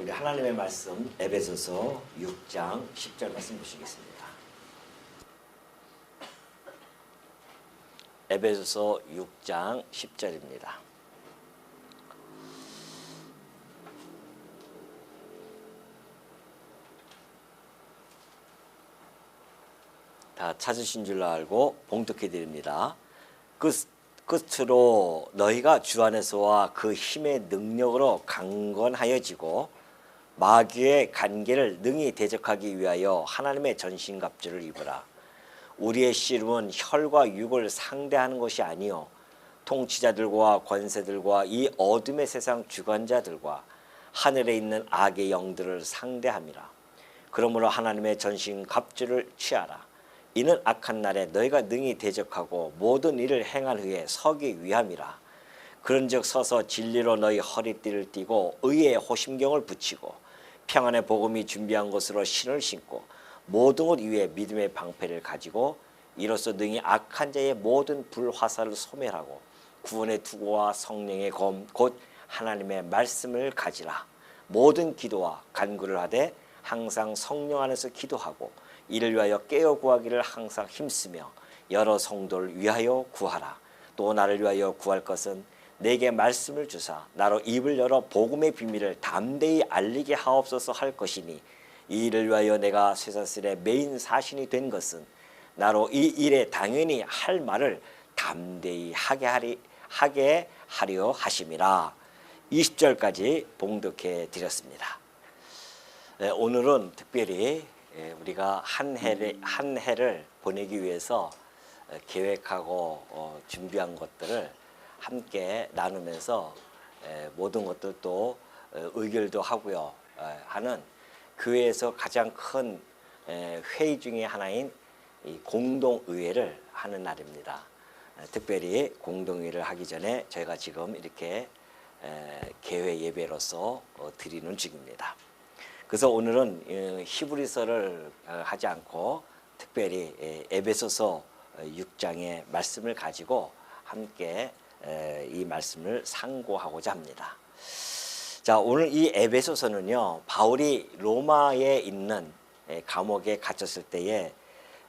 우리 하나님의 말씀 에베소서 6장 10절 말씀 보시겠습니다. 에베소서 6장 10절입니다. 다 찾으신 줄 알고 봉독해 드립니다. 끝으로 너희가 주 안에서와 그 힘의 능력으로 강건하여지고 마귀의 간계를 능히 대적하기 위하여 하나님의 전신갑주를 입으라. 우리의 씨름은 혈과 육을 상대하는 것이 아니요 통치자들과 권세들과 이 어둠의 세상 주관자들과 하늘에 있는 악의 영들을 상대함이라. 그러므로 하나님의 전신갑주를 취하라. 이는 악한 날에 너희가 능히 대적하고 모든 일을 행한 후에 서기 위함이라. 그런즉 서서 진리로 너희 허리띠를 띠고 의의 호심경을 붙이고 평안의 복음이 준비한 것으로 신을 신고 모든 것 위에 믿음의 방패를 가지고 이로써 능히 악한 자의 모든 불화살을 소멸하고 구원의 투구와 성령의 검 곧 하나님의 말씀을 가지라. 모든 기도와 간구를 하되 항상 성령 안에서 기도하고 이를 위하여 깨어 구하기를 항상 힘쓰며 여러 성도를 위하여 구하라. 또 나를 위하여 구할 것은 내게 말씀을 주사 나로 입을 열어 복음의 비밀을 담대히 알리게 하옵소서 할 것이니 이 일을 위하여 내가 쇠사슬의 메인 사신이 된 것은 나로 이 일에 당연히 할 말을 담대히 하게 하려 하심이라. 20절까지 봉독해 드렸습니다. 오늘은 특별히 우리가 한 해를 보내기 위해서 계획하고 준비한 것들을 함께 나누면서 모든 것들도 의결도 하고요 하는 교회에서 가장 큰 회의 중에 하나인 이 공동의회를 하는 날입니다. 특별히 공동의회를 하기 전에 저희가 지금 이렇게 개회 예배로서 드리는 중입니다. 그래서 오늘은 히브리서를 하지 않고 특별히 에베소서 6장의 말씀을 가지고 함께 이 말씀을 상고하고자 합니다. 자, 오늘 이 에베소서는요, 바울이 로마에 있는 감옥에 갇혔을 때에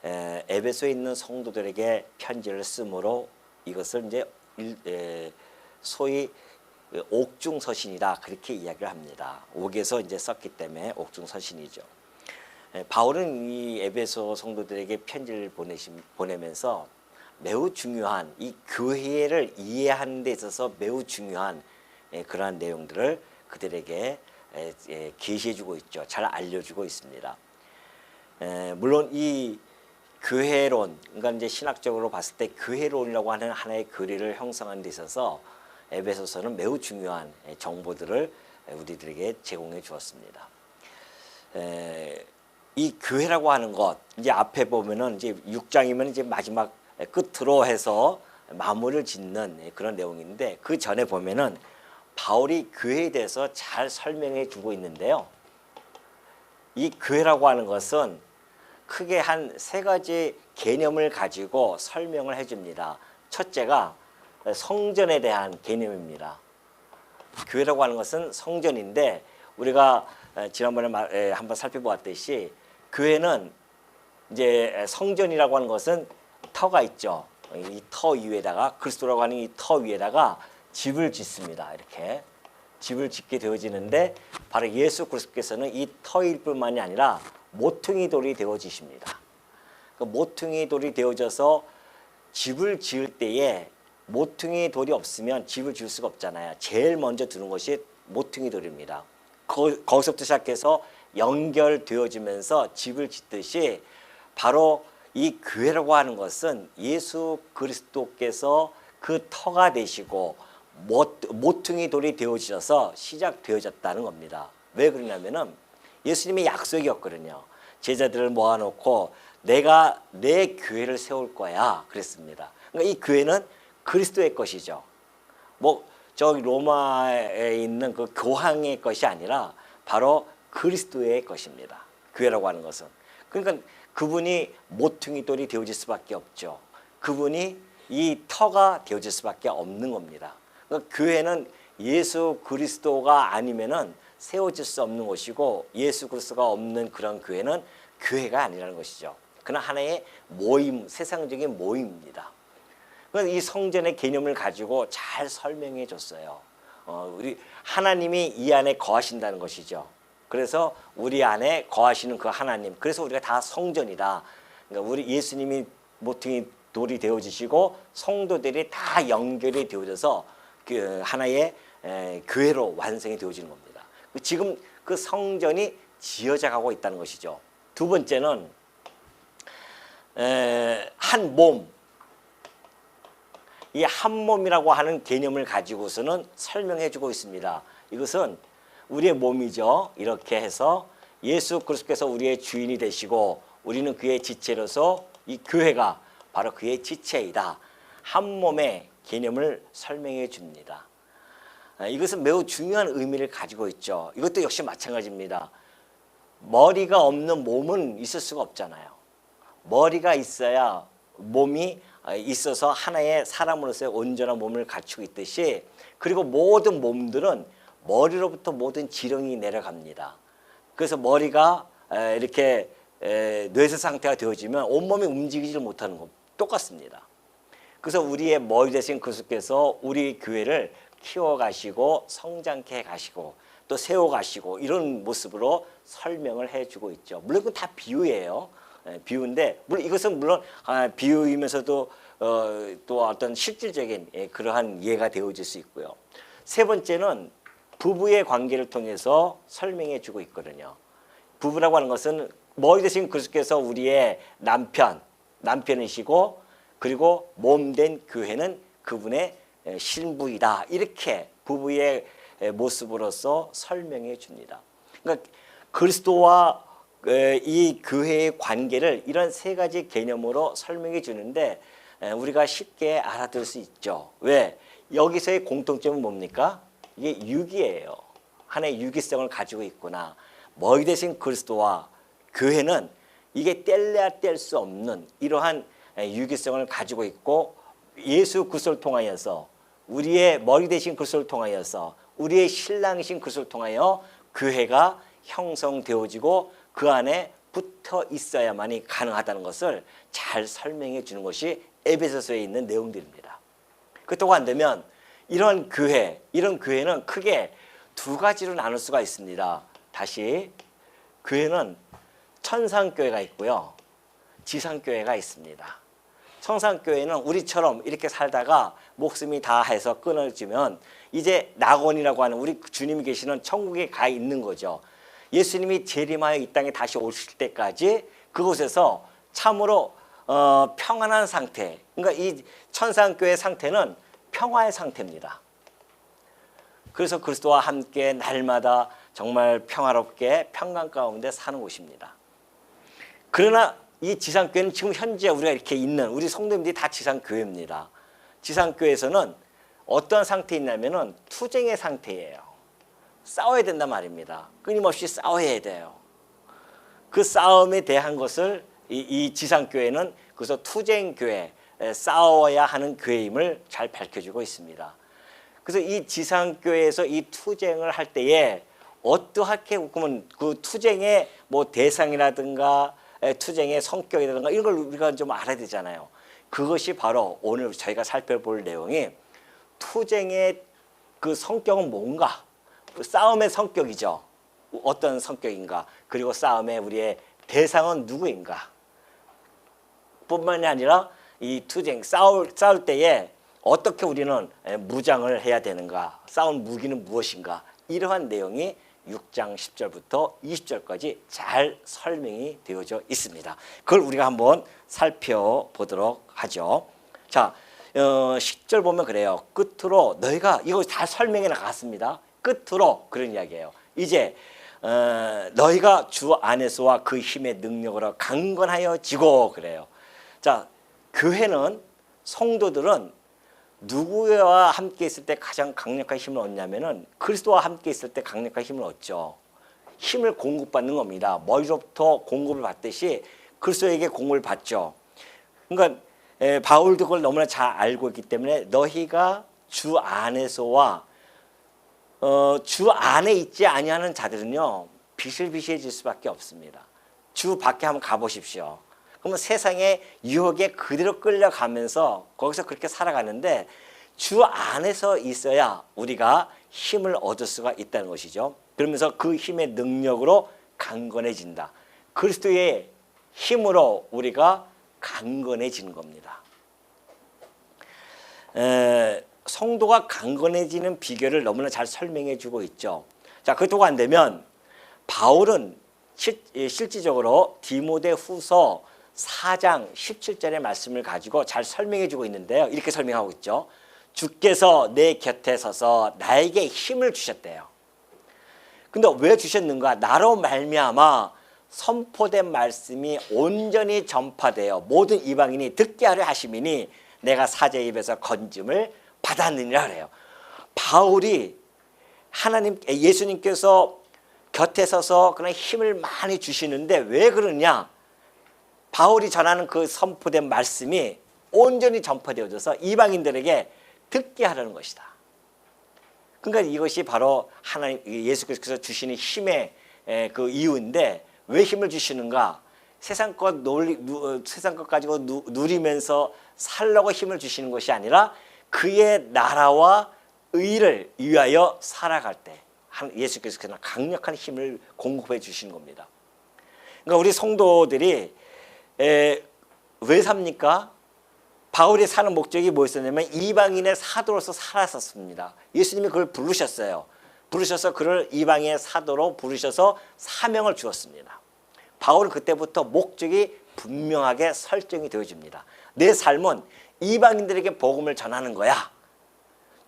에베소에 있는 성도들에게 편지를 쓰므로 이것을 이제 소위 옥중서신이다 그렇게 이야기를 합니다. 옥에서 이제 썼기 때문에 옥중서신이죠. 바울은 이 에베소 성도들에게 편지를 보내면서 매우 중요한 이 교회를 이해하는 데 있어서 매우 중요한 그러한 내용들을 그들에게 계시해주고 있죠. 잘 알려주고 있습니다. 물론 이 교회론, 그러니까 이제 신학적으로 봤을 때 교회론이라고 하는 하나의 교리를 형성하는 데 있어서 에베소서는 매우 중요한 정보들을 우리들에게 제공해 주었습니다. 이 교회라고 하는 것, 이제 앞에 보면은 이제 6장이면 이제 마지막 끝으로 해서 마무리를 짓는 그런 내용인데 그 전에 보면은 바울이 교회에 대해서 잘 설명해 주고 있는데요. 이 교회라고 하는 것은 크게 한 세 가지 개념을 가지고 설명을 해줍니다. 첫째가 성전에 대한 개념입니다. 교회라고 하는 것은 성전인데 우리가 지난번에 한번 살펴보았듯이 교회는 이제 성전이라고 하는 것은 터가 있죠. 이 터 위에다가 그리스도라고 하는 이 터 위에다가 집을 짓습니다. 이렇게 집을 짓게 되어지는데 바로 예수 그리스도께서는 이 터일 뿐만이 아니라 모퉁이 돌이 되어지십니다. 그 모퉁이 돌이 되어져서 집을 지을 때에 모퉁이 돌이 없으면 집을 지을 수가 없잖아요. 제일 먼저 두는 것이 모퉁이 돌입니다. 거기서부터 시작해서 연결되어지면서 집을 짓듯이 바로 이 교회라고 하는 것은 예수 그리스도께서 그 터가 되시고 모퉁이 돌이 되어지셔서 시작되어졌다는 겁니다. 왜 그러냐면은 예수님의 약속이었거든요. 제자들을 모아놓고 내가 내 교회를 세울 거야 그랬습니다. 그러니까 이 교회는 그리스도의 것이죠. 뭐 저기 로마에 있는 그 교황의 것이 아니라 바로 그리스도의 것입니다. 교회라고 하는 것은. 그러니까 그분이 모퉁이 돌이 되어질 수밖에 없죠. 그분이 이 터가 되어질 수밖에 없는 겁니다. 그러니까 교회는 예수 그리스도가 아니면은 세워질 수 없는 것이고 예수 그리스도가 없는 그런 교회는 교회가 아니라는 것이죠. 그냥 하나의 모임, 세상적인 모임입니다. 그래서 이 성전의 개념을 가지고 잘 설명해 줬어요. 우리 하나님이 이 안에 거하신다는 것이죠. 그래서 우리 안에 거하시는 그 하나님. 그래서 우리가 다 성전이다. 그러니까 우리 예수님이 모퉁이 돌이 되어주시고 성도들이 다 연결이 되어져서 그 하나의 교회로 완성이 되어지는 겁니다. 지금 그 성전이 지어져 가고 있다는 것이죠. 두 번째는 한 몸. 이 한 몸이라고 하는 개념을 가지고서는 설명해 주고 있습니다. 이것은 우리의 몸이죠. 이렇게 해서 예수 그리스도께서 우리의 주인이 되시고 우리는 그의 지체로서 이 교회가 바로 그의 지체이다. 한 몸의 개념을 설명해 줍니다. 이것은 매우 중요한 의미를 가지고 있죠. 이것도 역시 마찬가지입니다. 머리가 없는 몸은 있을 수가 없잖아요. 머리가 있어야 몸이 있어서 하나의 사람으로서의 온전한 몸을 갖추고 있듯이 그리고 모든 몸들은 머리로부터 모든 지령이 내려갑니다. 그래서 머리가 이렇게 뇌세 상태가 되어지면 온몸이 움직이지 못하는 것 똑같습니다. 그래서 우리의 머리 대신 그리스도께서 우리 교회를 키워가시고 성장케 해가시고 또 세워가시고 이런 모습으로 설명을 해주고 있죠. 물론 그건 다 비유예요. 비유인데 물론 이것은 물론 비유이면서도 또 어떤 실질적인 그러한 이해가 되어질 수 있고요. 세 번째는 부부의 관계를 통해서 설명해 주고 있거든요. 부부라고 하는 것은 머리 대신 그리스도께서 우리의 남편이시고 그리고 몸된 교회는 그분의 신부이다. 이렇게 부부의 모습으로서 설명해 줍니다. 그러니까 그리스도와 이 교회의 관계를 이런 세 가지 개념으로 설명해 주는데 우리가 쉽게 알아들 수 있죠. 왜? 여기서의 공통점은 뭡니까? 이게 유기예요. 하나의 유기성을 가지고 있구나. 머리 대신 그리스도와 교회는 이게 뗄래야 뗄 수 없는 이러한 유기성을 가지고 있고 예수 그리스도를 통하여서 우리의 머리 대신 그리스도를 통하여서 우리의 신랑이신 그리스도를 통하여 교회가 형성되어지고 그 안에 붙어 있어야만이 가능하다는 것을 잘 설명해 주는 것이 에베소서에 있는 내용들입니다. 그렇다고 한다면 이런 교회는 크게 두 가지로 나눌 수가 있습니다. 다시 교회는 천상교회가 있고요. 지상교회가 있습니다. 천상교회는 우리처럼 이렇게 살다가 목숨이 다 해서 끊어지면 이제 낙원이라고 하는 우리 주님이 계시는 천국에 가 있는 거죠. 예수님이 재림하여 이 땅에 다시 오실 때까지 그곳에서 참으로 평안한 상태. 그러니까 이 천상교회의 상태는 평화의 상태입니다. 그래서 그리스도와 함께 날마다 정말 평화롭게 평강 가운데 사는 곳입니다. 그러나 이 지상교회는 지금 현재 우리가 이렇게 있는 우리 성도님들이 다 지상교회입니다. 지상교회에서는 어떤 상태에 있냐면은 투쟁의 상태예요. 싸워야 된단 말입니다. 끊임없이 싸워야 돼요. 그 싸움에 대한 것을 이 지상교회는 그래서 투쟁교회, 싸워야 하는 교회임을 잘 밝혀주고 있습니다. 그래서 이 지상교회에서 이 투쟁을 할 때에 어떠하게 보면 그 투쟁의 뭐 대상이라든가 투쟁의 성격이라든가 이런 걸 우리가 좀 알아야 되잖아요. 그것이 바로 오늘 저희가 살펴볼 내용이 투쟁의 그 성격은 뭔가, 싸움의 성격이죠. 어떤 성격인가, 그리고 싸움의 우리의 대상은 누구인가 뿐만이 아니라 이 투쟁, 싸울 때에 어떻게 우리는 무장을 해야 되는가, 싸울 무기는 무엇인가, 이러한 내용이 6장 10절부터 20절까지 잘 설명이 되어져 있습니다. 그걸 우리가 한번 살펴보도록 하죠. 자, 10절 보면 그래요. 끝으로 너희가, 이거 다 설명해 나갔습니다. 끝으로 그런 이야기예요. 이제 너희가 주 안에서와 그 힘의 능력으로 강건하여지고 그래요. 자, 교회는, 성도들은 누구와 함께 있을 때 가장 강력한 힘을 얻냐면은 그리스도와 함께 있을 때 강력한 힘을 얻죠. 힘을 공급받는 겁니다. 머리로부터 공급을 받듯이 그리스도에게 공급을 받죠. 그러니까 바울도 그걸 너무나 잘 알고 있기 때문에 너희가 주 안에서와 주 안에 있지 아니하는 자들은요 비실비실해질 수밖에 없습니다. 주 밖에 한번 가보십시오. 그러면 세상의 유혹에 그대로 끌려가면서 거기서 그렇게 살아가는데 주 안에서 있어야 우리가 힘을 얻을 수가 있다는 것이죠. 그러면서 그 힘의 능력으로 강건해진다. 그리스도의 힘으로 우리가 강건해지는 겁니다. 성도가 강건해지는 비결을 너무나 잘 설명해 주고 있죠. 자, 그것도 안 되면 바울은 실질적으로 디모데후서 4장 17절의 말씀을 가지고 잘 설명해 주고 있는데요. 이렇게 설명하고 있죠. 주께서 내 곁에 서서 나에게 힘을 주셨대요. 근데 왜 주셨는가? 나로 말미암아 선포된 말씀이 온전히 전파되어 모든 이방인이 듣게 하려 하심이니 내가 사자의 입에서 건짐을 받았느니라 그래요. 바울이 예수님께서 곁에 서서 그런 힘을 많이 주시는데 왜 그러냐? 바울이 전하는 그 선포된 말씀이 온전히 전파되어져서 이방인들에게 듣게 하려는 것이다. 그러니까 이것이 바로 하나님 예수께서 주시는 힘의 그 이유인데 왜 힘을 주시는가? 세상 것 가지고 누리면서 살려고 힘을 주시는 것이 아니라 그의 나라와 의를 위하여 살아갈 때 예수께서 그냥 강력한 힘을 공급해 주시는 겁니다. 그러니까 우리 성도들이 왜 삽니까? 바울이 사는 목적이 뭐였었냐면 이방인의 사도로서 살았었습니다. 예수님이 그걸 부르셨어요. 부르셔서 그를 이방인의 사도로 부르셔서 사명을 주었습니다. 바울은 그때부터 목적이 분명하게 설정이 되어집니다. 내 삶은 이방인들에게 복음을 전하는 거야.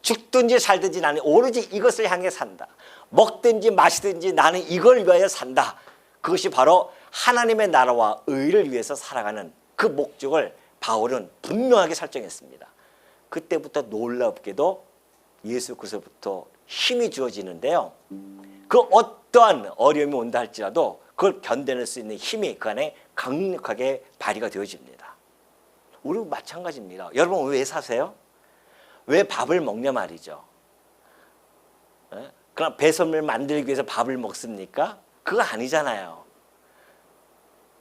죽든지 살든지 나는 오로지 이것을 향해 산다. 먹든지 마시든지 나는 이걸 위하여 산다. 그것이 바로 하나님의 나라와 의를 위해서 살아가는 그 목적을 바울은 분명하게 설정했습니다. 그때부터 놀랍게도 예수 그리스도부터 힘이 주어지는데요. 그 어떠한 어려움이 온다 할지라도 그걸 견뎌낼 수 있는 힘이 그 안에 강력하게 발휘가 되어집니다. 우리도 마찬가지입니다. 여러분 왜 사세요? 왜 밥을 먹냐 말이죠. 그럼 배설물 만들기 위해서 밥을 먹습니까? 그거 아니잖아요.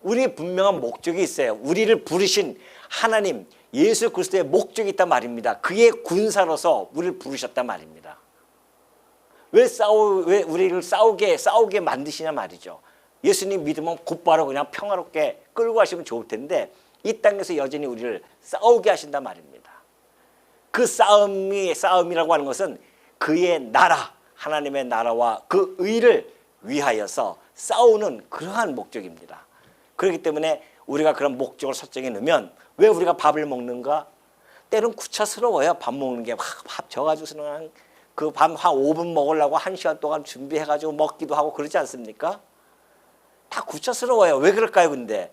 우리의 분명한 목적이 있어요. 우리를 부르신 하나님 예수 그리스도의 목적이 있단 말입니다. 그의 군사로서 우리를 부르셨단 말입니다. 왜 우리를 싸우게 만드시냐 말이죠. 예수님 믿으면 곧바로 그냥 평화롭게 끌고 가시면 좋을 텐데 이 땅에서 여전히 우리를 싸우게 하신단 말입니다. 그 싸움이라고 하는 것은 그의 나라, 하나님의 나라와 그 의를 위하여서 싸우는 그러한 목적입니다. 그렇기 때문에 우리가 그런 목적을 설정해 놓으면 왜 우리가 밥을 먹는가? 때론 구차스러워요. 밥 먹는 게 밥 져가지고서는 그 밥 한 5분 먹으려고 1시간 동안 준비해가지고 먹기도 하고 그러지 않습니까? 다 구차스러워요. 왜 그럴까요? 근데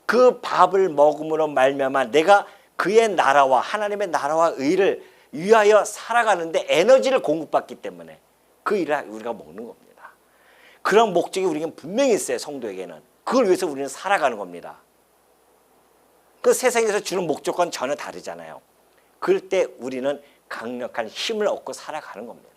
그 밥을 먹음으로 말미암아 내가 그의 나라와 하나님의 나라와 의를 위하여 살아가는데 에너지를 공급받기 때문에 그 일을 우리가 먹는 겁니다. 그런 목적이 우리에게는 분명히 있어요. 성도에게는. 그걸 위해서 우리는 살아가는 겁니다. 그 세상에서 주는 목적과는 전혀 다르잖아요. 그럴 때 우리는 강력한 힘을 얻고 살아가는 겁니다.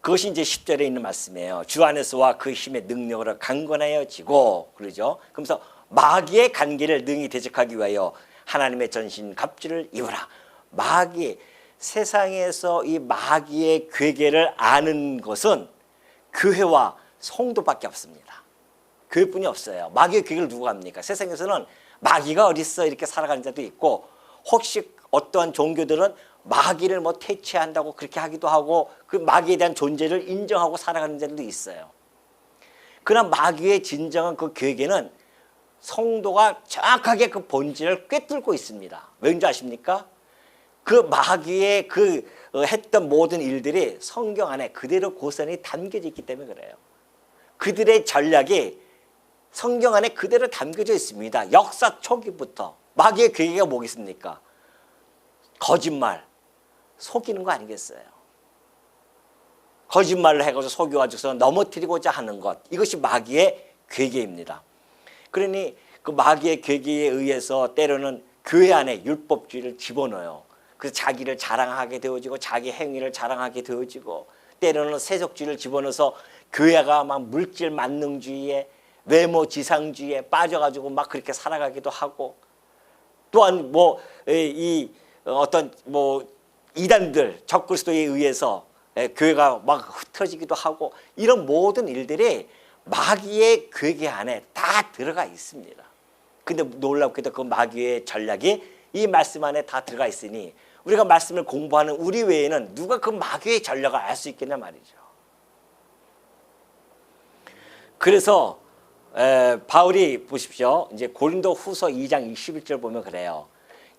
그것이 이제 10절에 있는 말씀이에요. 주 안에서와 그 힘의 능력으로 강건하여지고 그러죠. 그러면서 마귀의 간계를 능히 대적하기 위하여 하나님의 전신 갑주를 입으라. 마귀 세상에서 이 마귀의 괴계를 아는 것은 교회와 성도밖에 없습니다. 교회뿐이 없어요. 마귀의 괴계를 누가 합니까? 세상에서는 마귀가 어딨어 이렇게 살아가는 자도 있고 혹시 어떠한 종교들은 마귀를 뭐 퇴치한다고 그렇게 하기도 하고 그 마귀에 대한 존재를 인정하고 살아가는 자들도 있어요. 그러나 마귀의 진정한 그 괴계는 성도가 정확하게 그 본질을 꿰뚫고 있습니다. 왠지 아십니까? 그 마귀의 했던 모든 일들이 성경 안에 그대로 고스란히 담겨져 있기 때문에 그래요. 그들의 전략이 성경 안에 그대로 담겨져 있습니다. 역사 초기부터 마귀의 괴계가 뭐겠습니까? 거짓말, 속이는 거 아니겠어요? 거짓말을 해가지고 속여가지고서 넘어뜨리고자 하는 것, 이것이 마귀의 괴계입니다. 그러니 그 마귀의 괴계에 의해서 때로는 교회 안에 율법주의를 집어넣어요. 그 자기를 자랑하게 되어지고 자기 행위를 자랑하게 되어지고 때로는 세속주의를 집어넣어서 교회가 막 물질 만능주의에 외모 지상주의에 빠져가지고 막 그렇게 살아가기도 하고 또한 뭐 이 어떤 뭐 이단들 적그리스도에 의해서 교회가 막 흩어지기도 하고 이런 모든 일들이 마귀의 괴계 안에 다 들어가 있습니다. 근데 놀랍게도 그 마귀의 전략이 이 말씀 안에 다 들어가 있으니 우리가 말씀을 공부하는 우리 외에는 누가 그 마귀의 전략을 알 수 있겠냐 말이죠. 그래서 바울이 보십시오. 이제 고린도 후서 2장 21절 보면 그래요.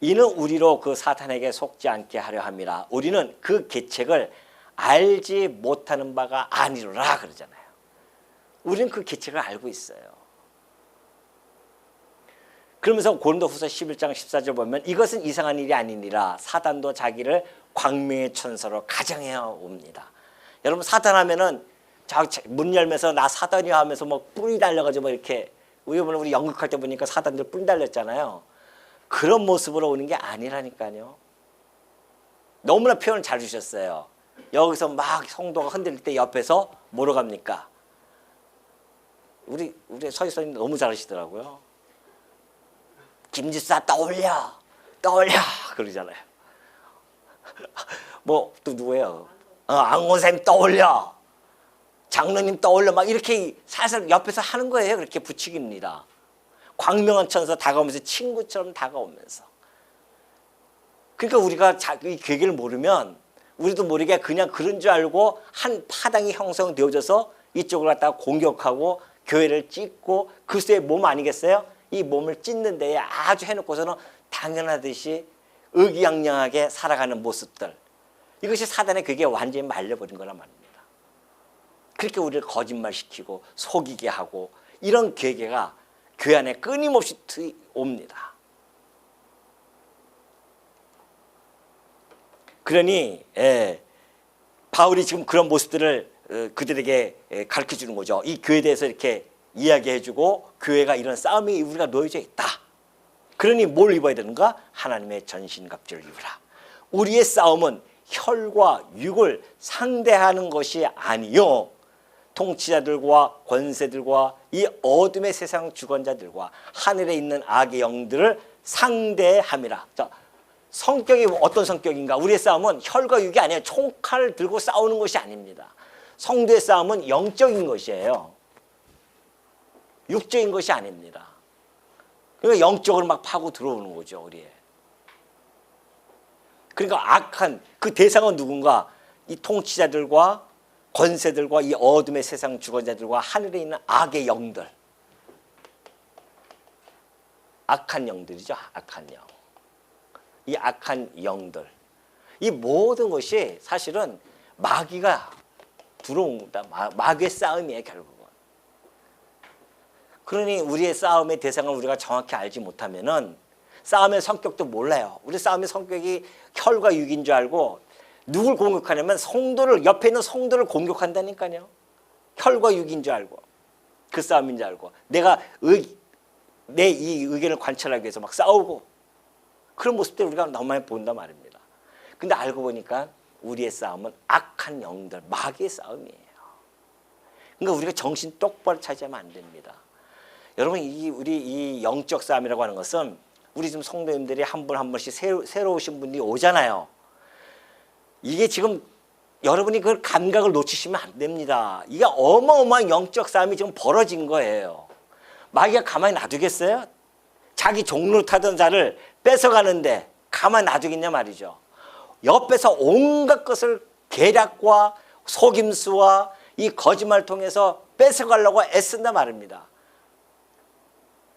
이는 우리로 그 사탄에게 속지 않게 하려 함이라. 우리는 그 계책을 알지 못하는 바가 아니로라 그러잖아요. 우리는 그 계책을 알고 있어요. 그러면서 고린도 후서 11장 14절 보면 이것은 이상한 일이 아니니라. 사단도 자기를 광명의 천사로 가정해어 옵니다. 여러분 사탄 하면은 문 열면서 나 사단이야 하면서 뭐 뿔이 달려가지고 뭐 이렇게 우리 연극할 때 보니까 사단들 뿔 달렸잖아요. 그런 모습으로 오는 게 아니라니까요. 너무나 표현을 잘 주셨어요. 여기서 막 성도가 흔들릴 때 옆에서 뭐로 갑니까? 우리 서희선님 너무 잘하시더라고요. 김지사 떠올려 그러잖아요. 뭐 또 누구예요? 앙호쌤 떠올려, 장로님 떠올려 막 이렇게 살살 옆에서 하는 거예요. 그렇게 부추깁니다. 광명한 천사 다가오면서 친구처럼 다가오면서. 그러니까 우리가 이 계기를 모르면 우리도 모르게 그냥 그런 줄 알고 한 파당이 형성되어져서 이쪽을 갖다가 공격하고 교회를 찢고 그리스도의 몸 아니겠어요? 이 몸을 찢는 데에 아주 해놓고서는 당연하듯이 의기양양하게 살아가는 모습들. 이것이 사단의 그게 완전히 말려버린 거란 말입니다. 그렇게 우리를 거짓말시키고 속이게 하고 이런 계계가 교회 안에 끊임없이 옵니다. 그러니 바울이 지금 그런 모습들을 그들에게 가르쳐주는 거죠. 이 교회에 대해서 이렇게 이야기해주고 교회가 이런 싸움이 우리가 놓여져 있다. 그러니 뭘 입어야 되는가? 하나님의 전신갑주를 입으라. 우리의 싸움은 혈과 육을 상대하는 것이 아니요 통치자들과 권세들과 이 어둠의 세상 주권자들과 하늘에 있는 악의 영들을 상대함이라. 자, 성격이 어떤 성격인가? 우리의 싸움은 혈과 육이 아니에요. 총칼을 들고 싸우는 것이 아닙니다. 성도의 싸움은 영적인 것이에요. 육적인 것이 아닙니다. 그러니까 영적으로 막 파고 들어오는 거죠, 우리의. 그러니까 악한 그 대상은 누군가? 이 통치자들과 권세들과 이 어둠의 세상 주권자들과 하늘에 있는 악의 영들. 악한 영들이죠, 악한 영. 이 악한 영들. 이 모든 것이 사실은 마귀가 들어온다. 마귀의 싸움이에요, 결국은. 그러니 우리의 싸움의 대상을 우리가 정확히 알지 못하면은 싸움의 성격도 몰라요. 우리 싸움의 성격이 혈과 육인 줄 알고 누굴 공격하냐면 성도를, 옆에 있는 성도를 공격한다니까요. 혈과 육인 줄 알고 그 싸움인 줄 알고 내가 내 이 의견을 관철하기 위해서 막 싸우고 그런 모습들 우리가 너무 많이 본단 말입니다. 근데 알고 보니까 우리의 싸움은 악한 영들, 마귀의 싸움이에요. 그러니까 우리가 정신 똑바로 차지하면 안 됩니다. 여러분 우리 이 영적 싸움이라고 하는 것은 우리 지금 성도님들이 한 분 한 분씩 새로 오신 분들이 오잖아요. 이게 지금 여러분이 그 감각을 놓치시면 안 됩니다. 이게 어마어마한 영적 싸움이 지금 벌어진 거예요. 마귀가 가만히 놔두겠어요? 자기 종로 타던 자를 뺏어가는데 가만히 놔두겠냐 말이죠. 옆에서 온갖 것을 계략과 속임수와 이 거짓말을 통해서 뺏어가려고 애쓴단 말입니다.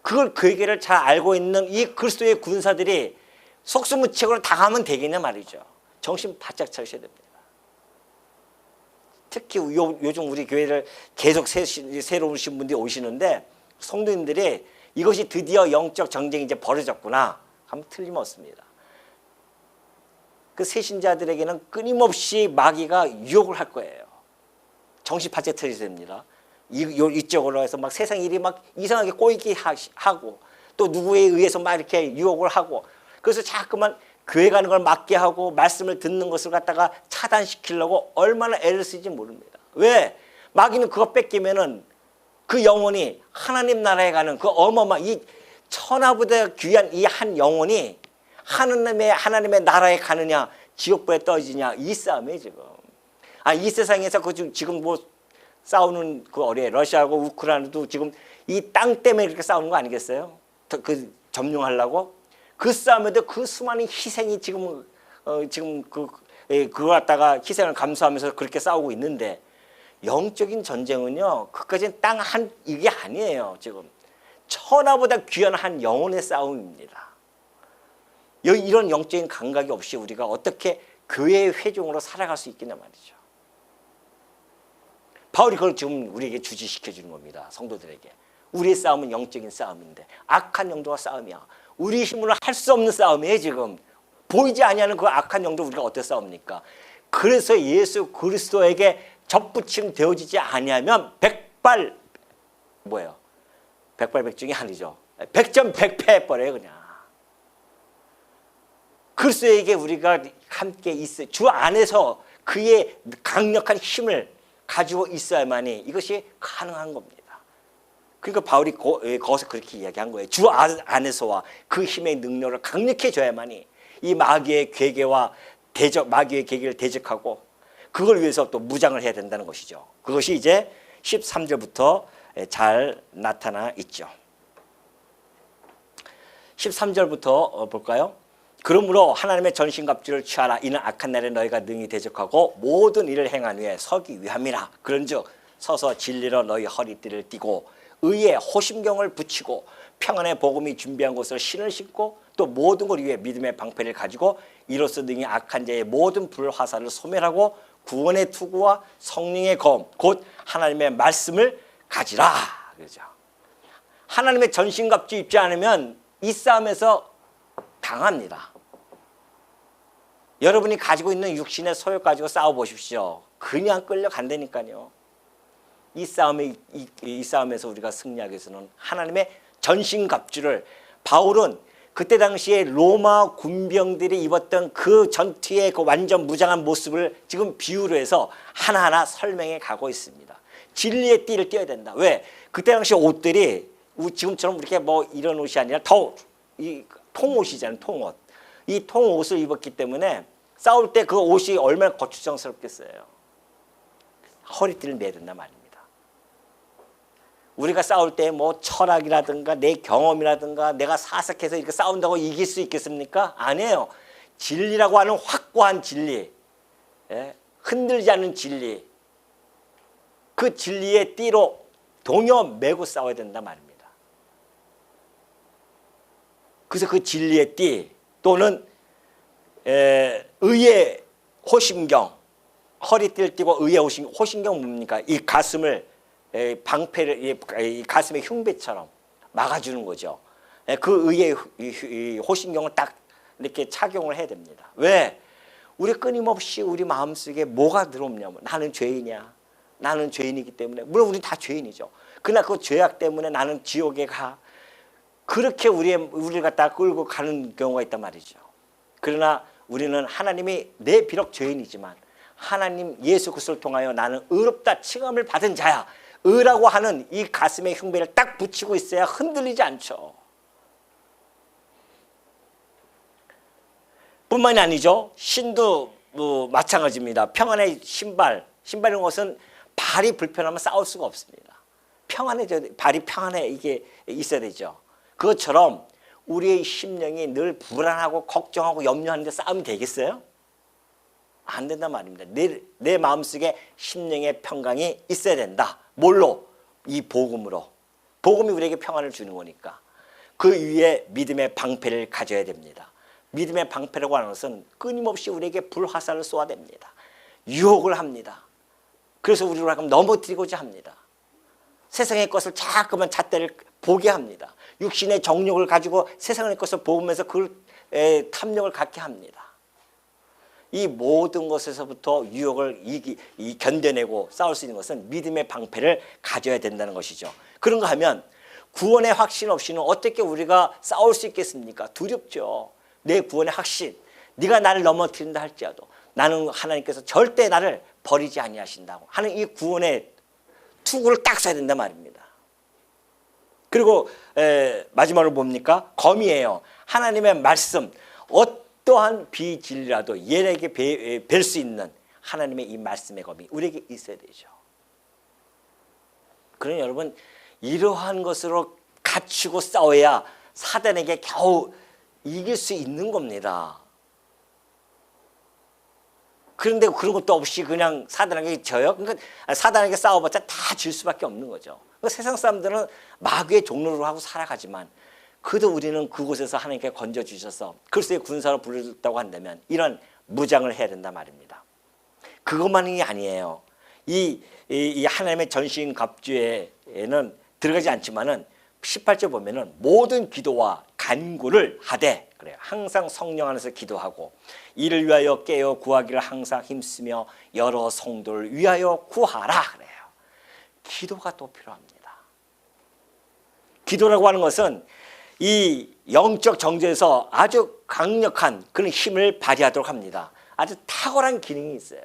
그걸 그에게를 잘 알고 있는 이 그리스도의 군사들이 속수무책으로 당하면 되겠냐 말이죠. 정신 바짝 차리셔야 됩니다. 특히 요즘 우리 교회를 계속 새로 오신 분들이 오시는데 성도님들이 이것이 드디어 영적 전쟁이 이제 벌어졌구나 하면 틀림없습니다. 그 새신자들에게는 끊임없이 마귀가 유혹을 할 거예요. 정신 바짝 차리셔야 됩니다. 이쪽으로 해서 막 세상 일이 막 이상하게 꼬이게 하고 또 누구에 의해서 막 이렇게 유혹을 하고 그래서 자꾸만 교회 가는 걸 막게 하고 말씀을 듣는 것을 갖다가 차단시키려고 얼마나 애를 쓰지 모릅니다. 왜? 마귀는 그거 뺏기면은 그 영혼이 하나님 나라에 가는 그 어마어마한 이 천하보다 귀한 이 한 영혼이 하나님의 나라에 가느냐 지옥불에 떨어지냐 이 싸움이에요 지금. 이 세상에서 지금 뭐 싸우는 그 러시아하고 우크라이나도 지금 이 땅 때문에 그렇게 싸우는 거 아니겠어요? 그 점령하려고 그 싸움에도 그 수많은 희생이 지금 그거 갖다가 희생을 감수하면서 그렇게 싸우고 있는데 영적인 전쟁은요 그까지는 땅 한 이게 아니에요. 지금 천하보다 귀한 한 영혼의 싸움입니다. 이런 영적인 감각이 없이 우리가 어떻게 교회의 회중으로 살아갈 수 있겠냐 말이죠. 바울이 그걸 지금 우리에게 주지시켜 주는 겁니다. 성도들에게. 우리의 싸움은 영적인 싸움인데 악한 영도와 싸움이야. 우리 힘으로 할 수 없는 싸움이에요 지금. 보이지 아니하는 그 악한 영도 우리가 어떻게 싸웁니까? 그래서 예수 그리스도에게 접붙임 되어지지 아니하면 백발백중이 아니죠. 백전백패해버려요 그냥. 그리스도에게 우리가 함께 있어 주 안에서 그의 강력한 힘을 가지고 있어야만이 이것이 가능한 겁니다. 그러니까 바울이 거기서 그렇게 이야기한 거예요. 주 안에서와 그 힘의 능력을 강력해져야만이 이 마귀의 괴계와 마귀의 괴계를 대적하고 그걸 위해서 또 무장을 해야 된다는 것이죠. 그것이 이제 13절부터 잘 나타나 있죠. 13절부터 볼까요? 그러므로 하나님의 전신갑주를 취하라. 이는 악한 날에 너희가 능히 대적하고 모든 일을 행한 후에 서기 위함이라. 그런즉 서서 진리로 너희 허리띠를 띠고 의에 호심경을 붙이고 평안의 복음이 준비한 곳을 신을 신고 또 모든 걸 위해 믿음의 방패를 가지고 이로써 능히 악한 자의 모든 불화살을 소멸하고 구원의 투구와 성령의 검 곧 하나님의 말씀을 가지라. 그러죠. 하나님의 전신갑주 입지 않으면 이 싸움에서 당합니다. 여러분이 가지고 있는 육신의 소욕 가지고 싸워보십시오. 그냥 끌려간다니까요. 이 싸움에서 우리가 승리하기 위해서는 하나님의 전신갑주를 바울은 그때 당시에 로마 군병들이 입었던 그 전투의 그 완전 무장한 모습을 지금 비유로 해서 하나하나 설명해 가고 있습니다. 진리의 띠를 띄어야 된다. 왜? 그때 당시 옷들이 지금처럼 이렇게 뭐 이런 옷이 아니라 이 통옷이잖아요. 통옷. 이 통옷을 입었기 때문에 싸울 때 그 옷이 얼마나 거추장스럽겠어요. 허리띠를 내야 된단 말입니다. 우리가 싸울 때 뭐 철학이라든가 내 경험이라든가 내가 사색해서 이렇게 싸운다고 이길 수 있겠습니까? 아니에요. 진리라고 하는 확고한 진리, 흔들지 않는 진리, 그 진리의 띠로 동여 매고 싸워야 된단 말입니다. 그래서 그 진리의 띠 또는 의의 호심경, 허리띠를 띠고 의의 호심경 뭡니까? 이 가슴을 방패를 이 가슴의 흉배처럼 막아주는 거죠. 그 의의 호심경을 딱 이렇게 착용을 해야 됩니다. 왜? 우리 끊임없이 우리 마음속에 뭐가 들어오냐면 나는 죄인이야. 나는 죄인이기 때문에 물론 우리 다 죄인이죠. 그러나 그 죄악 때문에 나는 지옥에 가. 그렇게 우리를 갖다 끌고 가는 경우가 있단 말이죠. 그러나 우리는 하나님이 내 비록 죄인이지만 하나님 예수 그리스도를 통하여 나는 의롭다 칭함을 받은 자야. 의라고 하는 이 가슴의 흉배를 딱 붙이고 있어야 흔들리지 않죠. 뿐만이 아니죠. 신도 마찬가지입니다. 평안의 신발인 것은 발이 불편하면 싸울 수가 없습니다. 발이 평안해 이게 있어야 되죠. 그것처럼 우리의 심령이 늘 불안하고 걱정하고 염려하는데 싸움이 되겠어요? 안 된단 말입니다. 내 마음속에 심령의 평강이 있어야 된다. 뭘로? 이 복음으로. 복음이 우리에게 평안을 주는 거니까. 그 위에 믿음의 방패를 가져야 됩니다. 믿음의 방패라고 하는 것은 끊임없이 우리에게 불화살을 쏘아댑니다. 유혹을 합니다. 그래서 우리로 하여금 넘어뜨리고자 합니다. 세상의 것을 자꾸만 잣대를 보게 합니다. 육신의 정욕을 가지고 세상의 것을 보면서 그걸 탐욕을 갖게 합니다. 이 모든 것에서부터 유혹을 견뎌내고 싸울 수 있는 것은 믿음의 방패를 가져야 된다는 것이죠. 그런가 하면 구원의 확신 없이는 어떻게 우리가 싸울 수 있겠습니까? 두렵죠. 내 구원의 확신, 네가 나를 넘어뜨린다 할지라도 나는 하나님께서 절대 나를 버리지 아니하신다고 하는 이 구원의 투구를 딱 써야 된단 말입니다. 그리고 마지막으로 뭡니까? 검이에요. 하나님의 말씀, 어떠한 비진리라도 얘에게 뵐 수 있는 하나님의 이 말씀의 검이 우리에게 있어야 되죠. 그러니 여러분, 이러한 것으로 갖추고 싸워야 사단에게 겨우 이길 수 있는 겁니다. 그런데 그런 것도 없이 그냥 사단에게 져요? 그러니까 사단에게 싸워봤자 다 질 수밖에 없는 거죠. 세상 사람들은 마귀의 종로로 하고 살아가지만 그래도 우리는 그곳에서 하나님께 건져주셔서 그리스도의 군사로 부르셨다고 한다면 이런 무장을 해야 된단 말입니다. 그것만이 아니에요. 이 하나님의 전신갑주에는 들어가지 않지만은 18절 보면은 모든 기도와 간구를 하되 그래요. 항상 성령 안에서 기도하고 이를 위하여 깨어 구하기를 항상 힘쓰며 여러 성도를 위하여 구하라 그래요. 기도가 또 필요합니다. 기도라고 하는 것은 이 영적 정죄에서 아주 강력한 그런 힘을 발휘하도록 합니다. 아주 탁월한 기능이 있어요.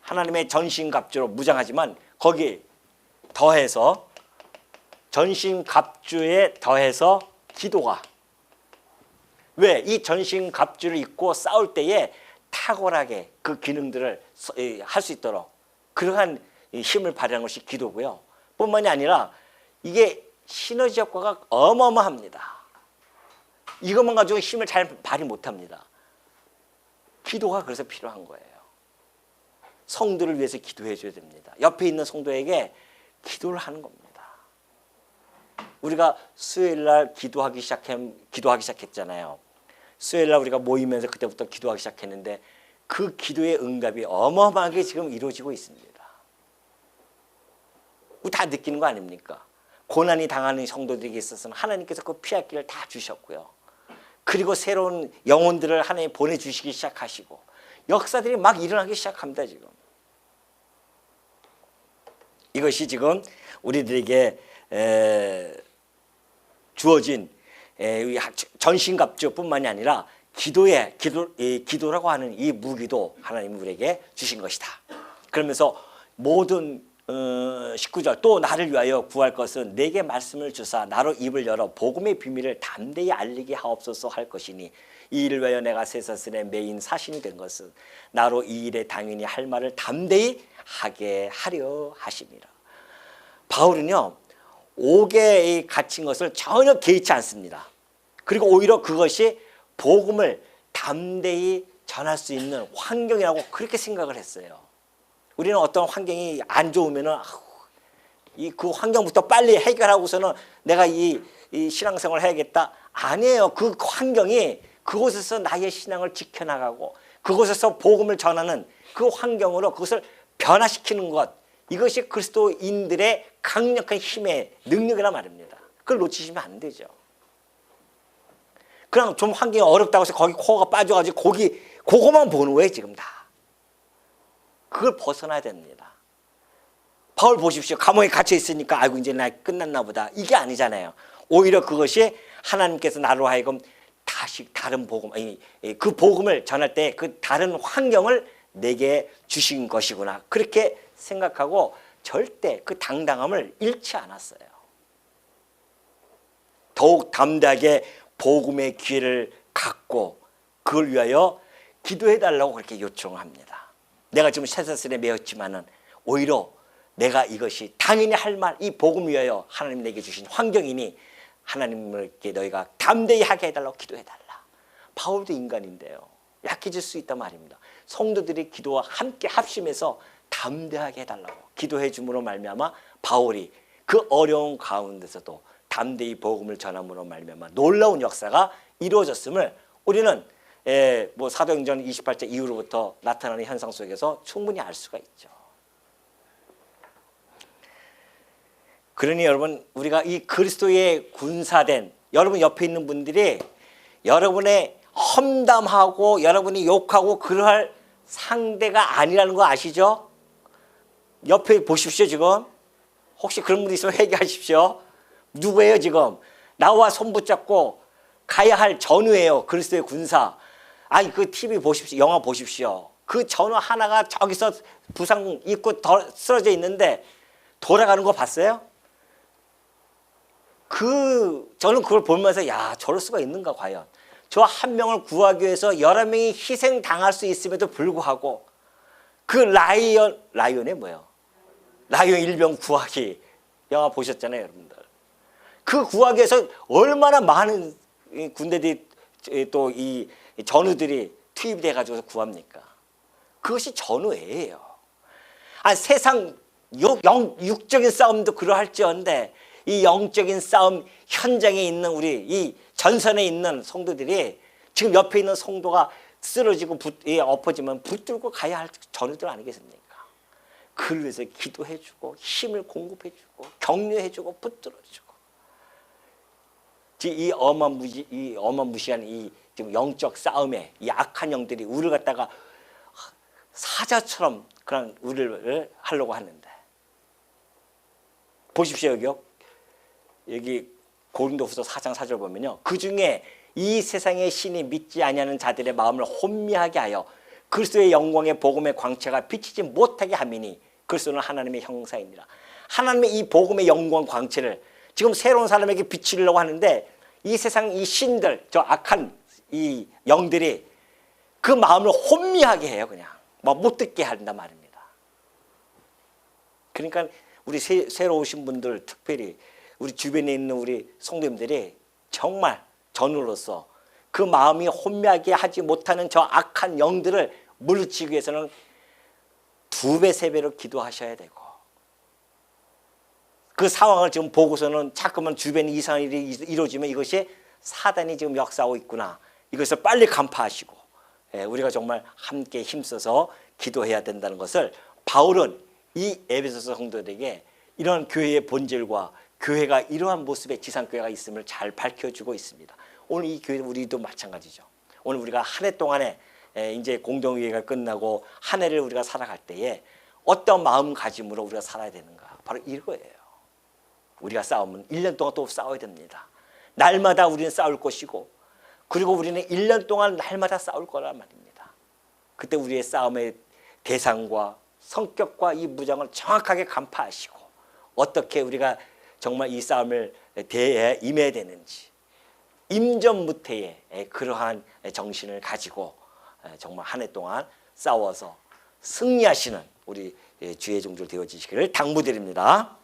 하나님의 전신갑주로 무장하지만 거기에 더해서 전신갑주에 더해서 기도가 왜? 이 전신갑주를 입고 싸울 때에 탁월하게 그 기능들을 할 수 있도록 그러한 힘을 발휘하는 것이 기도고요. 뿐만이 아니라 이게 시너지 효과가 어마어마합니다. 이것만 가지고 힘을 잘 발휘 못합니다. 기도가 그래서 필요한 거예요. 성도를 위해서 기도해 줘야 됩니다. 옆에 있는 성도에게 기도를 하는 겁니다. 우리가 수요일날 기도하기 시작했잖아요. 수요일날 우리가 모이면서 그때부터 기도하기 시작했는데 그 기도의 응답이 어마어마하게 지금 이루어지고 있습니다. 우리 다 느끼는 거 아닙니까? 고난이 당하는 성도들에게 있어서는 하나님께서 그 피할 길을 다 주셨고요. 그리고 새로운 영혼들을 하나님 보내주시기 시작하시고 역사들이 막 일어나기 시작합니다. 지금 이것이 지금 우리들에게 주어진 전신갑주뿐만이 아니라 기도라고 하는 이 무기도 하나님이 우리에게 주신 것이다. 그러면서 모든 19절 또 나를 위하여 구할 것은 내게 말씀을 주사 나로 입을 열어 복음의 비밀을 담대히 알리게 하옵소서 할 것이니 이 일을 위하여 내가 쇠사슬의 메인 사신이 된 것은 나로 이 일에 당연히 할 말을 담대히 하게 하려 하심이라. 바울은요 옥에 갇힌 것을 전혀 개의치 않습니다. 그리고 오히려 그것이 복음을 담대히 전할 수 있는 환경이라고 그렇게 생각을 했어요. 우리는 어떤 환경이 안 좋으면은 그 환경부터 빨리 해결하고서는 내가 이 신앙생활을 해야겠다. 아니에요. 그 환경이 그곳에서 나의 신앙을 지켜나가고 그곳에서 복음을 전하는 그 환경으로 그것을 변화시키는 것. 이것이 그리스도인들의 강력한 힘의 능력이란 말입니다. 그걸 놓치시면 안 되죠. 그냥 좀 환경이 어렵다고 해서 거기 코어가 빠져가지고 그거만 보는 거예요 지금 다. 그걸 벗어나야 됩니다. 바울 보십시오. 감옥에 갇혀 있으니까 아이고 이제 나 끝났나 보다. 이게 아니잖아요. 오히려 그것이 하나님께서 나로 하여금 다시 다른 복음, 그 복음을 전할 때 그 다른 환경을 내게 주신 것이구나. 그렇게 생각하고 절대 그 당당함을 잃지 않았어요. 더욱 담대하게 복음의 기회를 갖고 그걸 위하여 기도해달라고 그렇게 요청합니다. 내가 지금 쇠사슬에 매였지만은 오히려 내가 이것이 당연히 할 말, 이 복음 위하여 하나님 내게 주신 환경이니 하나님께 너희가 담대히 하게 해달라고 기도해달라. 바울도 인간인데요. 약해질 수 있단 말입니다. 성도들이 기도와 함께 합심해서 담대하게 해달라고 기도해 줌으로 말미암아 바울이 그 어려운 가운데서도 담대히 복음을 전함으로 말미암아 놀라운 역사가 이루어졌음을 우리는 사도행전 28절 이후로부터 나타나는 현상 속에서 충분히 알 수가 있죠. 그러니 여러분 우리가 이 그리스도의 군사된 여러분 옆에 있는 분들이 여러분의 험담하고 여러분이 욕하고 그러할 상대가 아니라는 거 아시죠? 옆에 보십시오. 지금 혹시 그런 분이 있으면 회개하십시오. 누구예요 지금? 나와 손 붙잡고 가야 할 전우예요. 그리스도의 군사. 아니 그 TV 보십시오. 영화 보십시오. 그 전우 하나가 저기서 부상 입고 쓰러져 있는데 돌아가는 거 봤어요? 저는 그걸 보면서 야 저럴 수가 있는가 과연. 저 한 명을 구하기 위해서 여러 명이 희생당할 수 있음에도 불구하고 그 라이언이 뭐예요? 라이언 일병 구하기 영화 보셨잖아요 여러분들. 그 구하기 위해서 얼마나 많은 군대들이 또 이 전우들이 투입돼 가지고 구합니까? 그것이 전우예요. 세상 육적인 싸움도 그러할지언데 이 영적인 싸움 현장에 있는 우리 이 전선에 있는 성도들이 지금 옆에 있는 성도가 쓰러지고 엎어지면 붙들고 가야 할 전우들 아니겠습니까? 그를 위해서 기도해주고 힘을 공급해주고 격려해주고 붙들어주고 이 어마무시한 이 지금 영적 싸움에 이 악한 영들이 우리를 갖다가 사자처럼 그냥 우리를 하려고 하는데 보십시오 여기 고린도후서 4장 4절 보면요. 그 중에 이 세상의 신이 믿지 아니하는 자들의 마음을 혼미하게 하여 그리스도의 영광의 복음의 광채가 비치지 못하게 함이니 그리스도는 하나님의 형상이니라. 하나님의 이 복음의 영광 광채를 지금 새로운 사람에게 비추려고 하는데 이 세상 이 신들 저 악한 이 영들이 그 마음을 혼미하게 해요. 그냥 못 듣게 한단 말입니다. 그러니까 우리 새로 오신 분들 특별히 우리 주변에 있는 우리 성도님들이 정말 전우로서 그 마음이 혼미하게 하지 못하는 저 악한 영들을 물리치기 위해서는 2배, 3배로 기도하셔야 되고 그 상황을 지금 보고서는 자꾸만 주변에 이상한 일이 이루어지면 이것이 사단이 지금 역사하고 있구나. 이것을 빨리 간파하시고 우리가 정말 함께 힘써서 기도해야 된다는 것을 바울은 이 에베소서 성도들에게 이런 교회의 본질과 교회가 이러한 모습의 지상교회가 있음을 잘 밝혀주고 있습니다. 오늘 이 교회 우리도 마찬가지죠. 오늘 우리가 한 해 동안에 이제 공동회의가 끝나고 한 해를 우리가 살아갈 때에 어떤 마음가짐으로 우리가 살아야 되는가. 바로 이거예요. 우리가 싸우면 1년 동안 또 싸워야 됩니다. 날마다 우리는 싸울 것이고 그리고 우리는 1년 동안 날마다 싸울 거란 말입니다. 그때 우리의 싸움의 대상과 성격과 이 무장을 정확하게 간파하시고 어떻게 우리가 정말 이 싸움을 대해 임해야 되는지 임전무태의 그러한 정신을 가지고 정말 한 해 동안 싸워서 승리하시는 우리 주의 종들 되어지시기를 당부드립니다.